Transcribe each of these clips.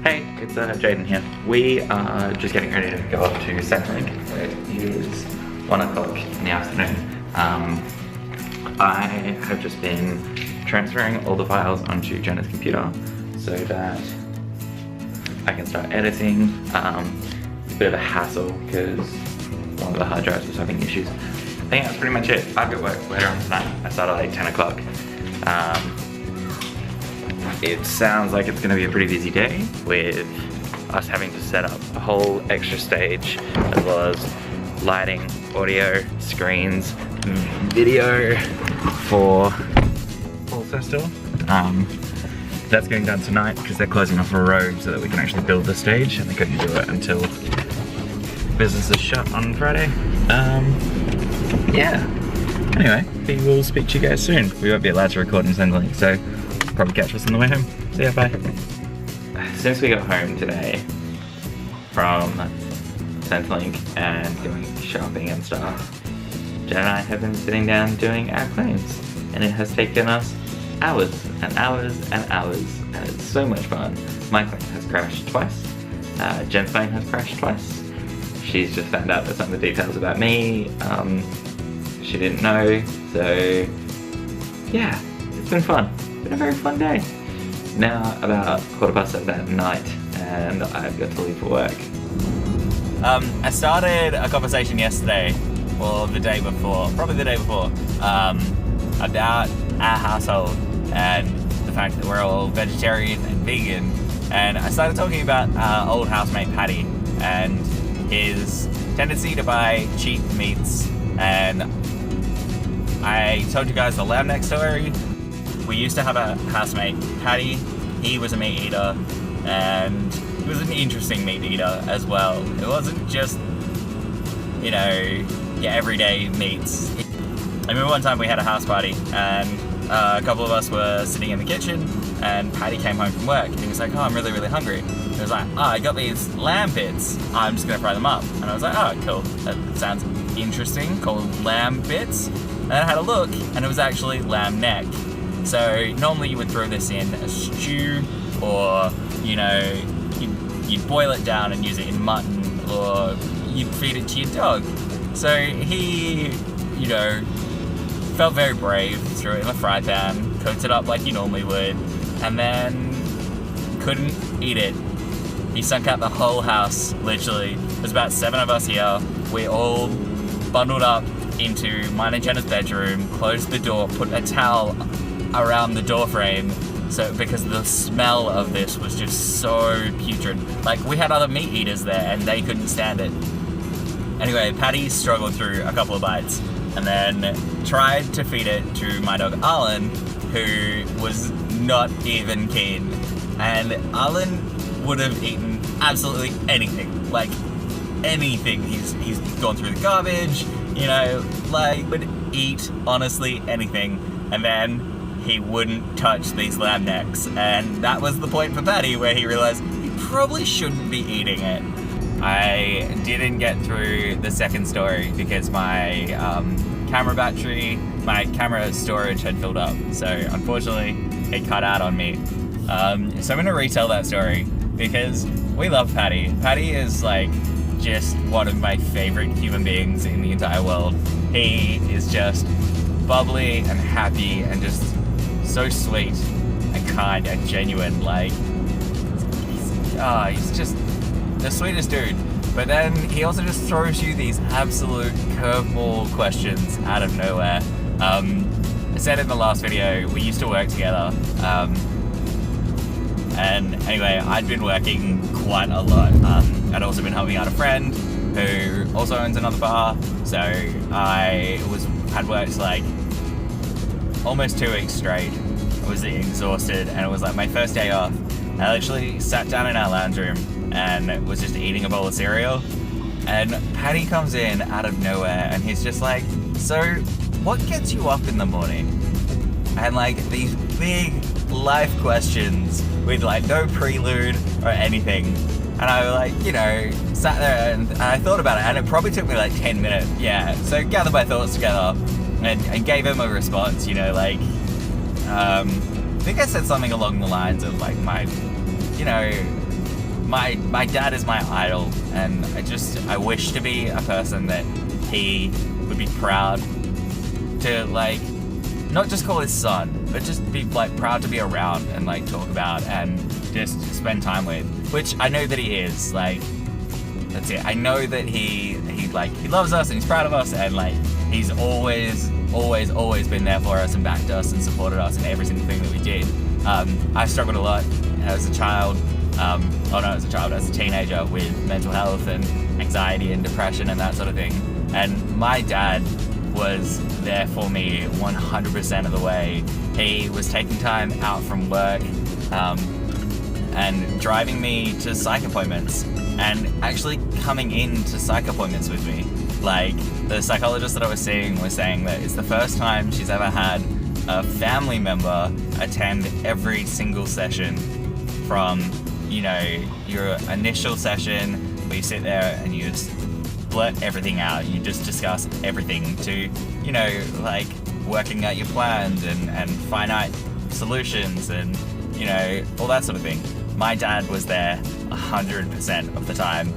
Hey, it's Jaden here. We are just getting ready to go off to Centrelink. It is 1 o'clock in the afternoon. I have just been transferring all the files onto Jenna's computer so that I can start editing. It's a bit of a hassle because one of the hard drives was having issues. I think that's pretty much it. I've got work later on tonight. I start at like 10 o'clock. It sounds like it's going to be a pretty busy day with us having to set up a whole extra stage as well as lighting, audio, screens, video for Full Festival. That's getting done tonight because they're closing off a road so that we can actually build the stage, and they couldn't do it until business is shut on Friday. Yeah. Anyway, we will speak to you guys soon. We won't be allowed to record in Centrelink, so probably catch us on the way home. See ya, bye. Since we got home today from Centrelink and going shopping and stuff, Jen and I have been sitting down doing our claims, and it has taken us hours and hours and hours, and it's so much fun. My claim has crashed twice. Jen's claim has crashed twice. She's just found out some of the details about me. She didn't know, so yeah, it's been fun. It's been a very fun day. It's now about 7:15 at night, and I've got to leave for work. I started a conversation yesterday, or the day before, probably the day before, about our household and the fact that we're all vegetarian and vegan. And I started talking about our old housemate Patty and his tendency to buy cheap meats. And I told you guys the lamb neck story. We used to have a housemate, Patty. He was a meat eater, and he was an interesting meat eater as well. It wasn't just, you know, your everyday meats. I remember one time we had a house party, and a couple of us were sitting in the kitchen, and Patty came home from work, and he was like, oh, I'm really, really hungry. He was like, oh, I got these lamb bits. I'm just gonna fry them up. And I was like, oh, cool. That sounds interesting, called lamb bits. And I had a look, and it was actually lamb neck. So normally you would throw this in a stew, or, you know, you'd boil it down and use it in mutton, or you'd feed it to your dog. So he, you know, felt very brave, threw it in the fry pan, cooked it up like you normally would, and then couldn't eat it. He sunk out the whole house, literally. There's about 7 of us here. We all bundled up into mine and Jenna's bedroom, closed the door, put a towel around the door frame, so because the smell of this was just so putrid. Like, we had other meat eaters there and they couldn't stand it. Anyway, Patty struggled through a couple of bites and then tried to feed it to my dog Arlen, who was not even keen. And Arlen would have eaten absolutely anything, like anything. He's gone through the garbage, you know, like, would eat honestly anything. And then he wouldn't touch these lamb necks, and that was the point for Patty where he realized he probably shouldn't be eating it. I didn't get through the second story because my camera battery, my camera storage had filled up, so unfortunately it cut out on me. So I'm gonna retell that story because we love Patty. Patty is like just one of my favorite human beings in the entire world. He is just bubbly and happy and just so sweet and kind and genuine. Like, he's just the sweetest dude. But then he also just throws you these absolute curveball questions out of nowhere. I said in the last video, we used to work together. And anyway, I'd been working quite a lot. I'd also been helping out a friend who also owns another bar. So I had worked like almost 2 weeks straight. I was exhausted, and it was like my first day off. I literally sat down in our lounge room and was just eating a bowl of cereal, and Patty comes in out of nowhere and he's just like, so what gets you up in the morning? And like these big life questions with like no prelude or anything. And I was like, you know, sat there and I thought about it, and it probably took me like 10 minutes. Yeah, so gathered my thoughts together and gave him a response, you know, like, I think I said something along the lines of like my, you know, my dad is my idol, and I wish to be a person that he would be proud to, like, not just call his son, but just be, like, proud to be around and, like, talk about and just spend time with, which I know that he is. Like, that's it. I know that he loves us and he's proud of us, and, like, he's always been there for us and backed us and supported us in every single thing that we did. I struggled a lot as a child, as a teenager, with mental health and anxiety and depression and that sort of thing. And my dad was there for me 100% of the way. He was taking time out from work and driving me to psych appointments, and actually coming into psych appointments with me. Like, the psychologist that I was seeing was saying that it's the first time she's ever had a family member attend every single session, from, you know, your initial session where you sit there and you just blurt everything out, you just discuss everything, to, you know, like, working out your plans and finite solutions and, you know, all that sort of thing. My dad was there 100% of the time.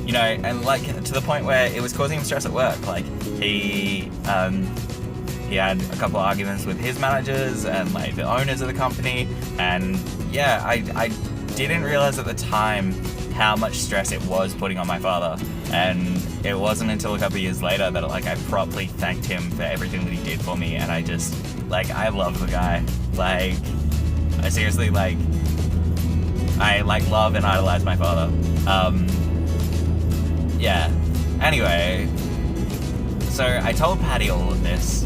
You know, and, like, to the point where it was causing him stress at work. Like, he had a couple of arguments with his managers and, like, the owners of the company, and yeah, I didn't realize at the time how much stress it was putting on my father. And it wasn't until a couple of years later that, like, I properly thanked him for everything that he did for me, and I just, like, I love the guy. Like, I seriously, like, I, like, love and idolize my father. Yeah. Anyway, so I told Patty all of this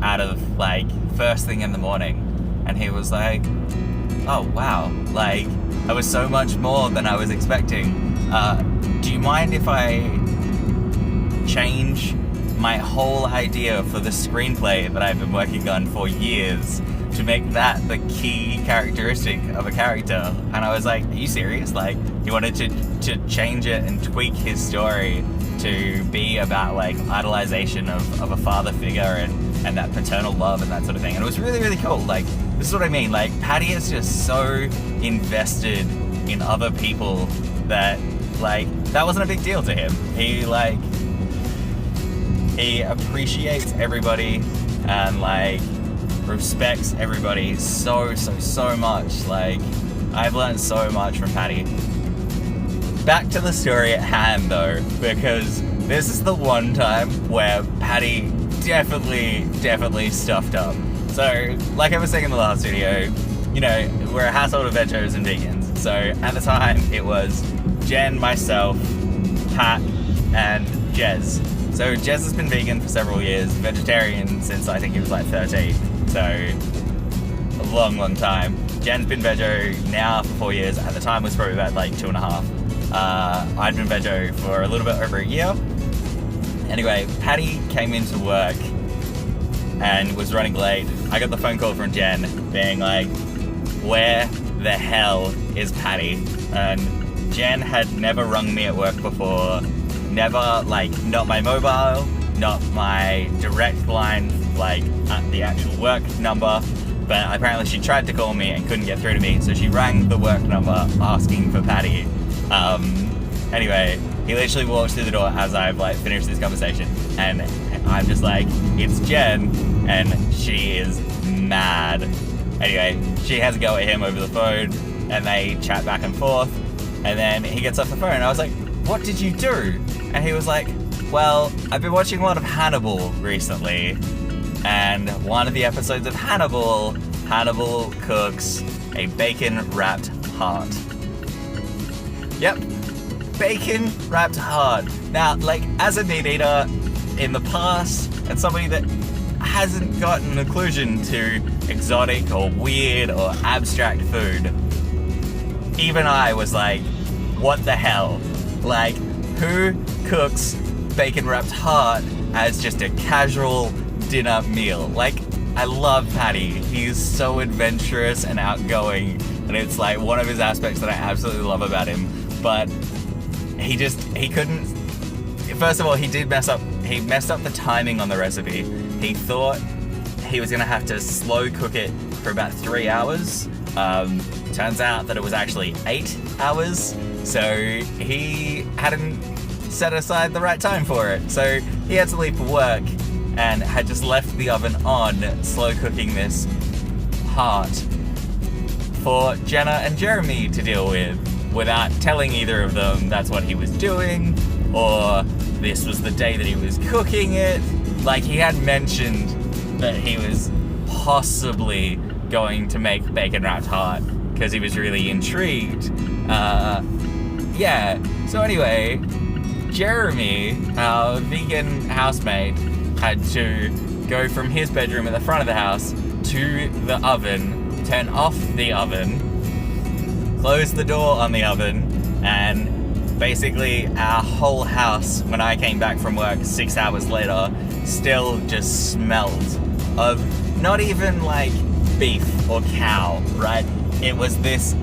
out of, like, first thing in the morning, and he was like, oh wow, like, that was so much more than I was expecting. Do you mind if I change my whole idea for the screenplay that I've been working on for years to make that the key characteristic of a character? And I was like, are you serious? Like, he wanted to change it and tweak his story to be about, like, idolization of a father figure and that paternal love and that sort of thing. And it was really, really cool. Like, this is what I mean. Like, Patty is just so invested in other people that, like, that wasn't a big deal to him. He, like, he appreciates everybody and, like, respects everybody so much. Like, I've learned so much from Patty. Back to the story at hand, though, because this is the one time where Patty definitely stuffed up. So, like I was saying in the last video, you know, we're a household of vegos and vegans. So, at the time, it was Jen, myself, Pat, and Jez. So, Jez has been vegan for several years, vegetarian since I think he was like 13. So, a long time. Jen's been vego now for 4 years. At the time, it was probably about like 2.5. I'd been vego for a little bit over a year. Anyway, Patty came into work and was running late. I got the phone call from Jen being like, where the hell is Patty? And Jen had never rung me at work before. Never, like, not my mobile, not my direct line, like, at the actual work number. But apparently she tried to call me and couldn't get through to me, so she rang the work number asking for Patty. Anyway, he literally walks through the door as I've, like, finished this conversation, and I'm just like, it's Jen, and she is mad. Anyway, she has a go at him over the phone, and they chat back and forth, and then he gets off the phone, and I was like, what did you do? And he was like, well, I've been watching a lot of Hannibal recently, and one of the episodes of Hannibal cooks a bacon-wrapped heart. Yep, bacon-wrapped heart. Now, like, as a meat eater in the past, and somebody that hasn't gotten inclusion to exotic or weird or abstract food, even I was like, what the hell? Like, who cooks bacon-wrapped heart as just a casual dinner meal? Like, I love Patty. He's so adventurous and outgoing, and it's like one of his aspects that I absolutely love about him. But he couldn't. First of all, he messed up the timing on the recipe. He thought he was gonna have to slow cook it for about 3 hours, Turns out that it was actually 8 hours, so he hadn't set aside the right time for it. So he had to leave for work and had just left the oven on, slow cooking this heart for Jenna and Jeremy to deal with, without telling either of them that's what he was doing, or this was the day that he was cooking it. Like, he had mentioned that he was possibly going to make bacon wrapped heart because he was really intrigued. Yeah, so anyway, Jeremy, our vegan housemate, had to go from his bedroom at the front of the house to the oven, turn off the oven, close the door on the oven, and basically our whole house, when I came back from work 6 hours later, still just smelled of not even like beef or cow, right? It was this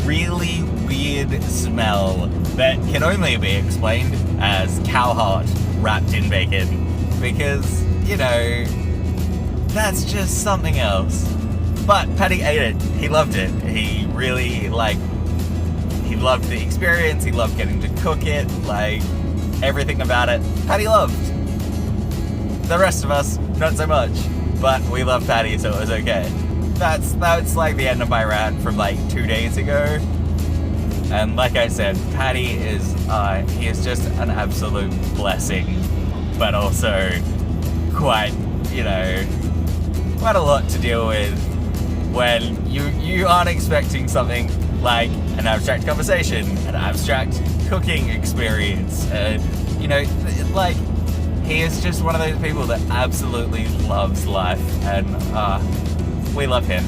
really weird smell that can only be explained as cow heart wrapped in bacon, because, you know, that's just something else. But Paddy ate it. He loved it. He really, he loved the experience. He loved getting to cook it. Everything about it, Paddy loved. The rest of us, not so much. But we love Paddy, so it was okay. That's the end of my rant from 2 days ago. And like I said, Paddy he is just an absolute blessing, but also quite a lot to deal with when you aren't expecting something like an abstract conversation, an abstract cooking experience. He is just one of those people that absolutely loves life, and we love him.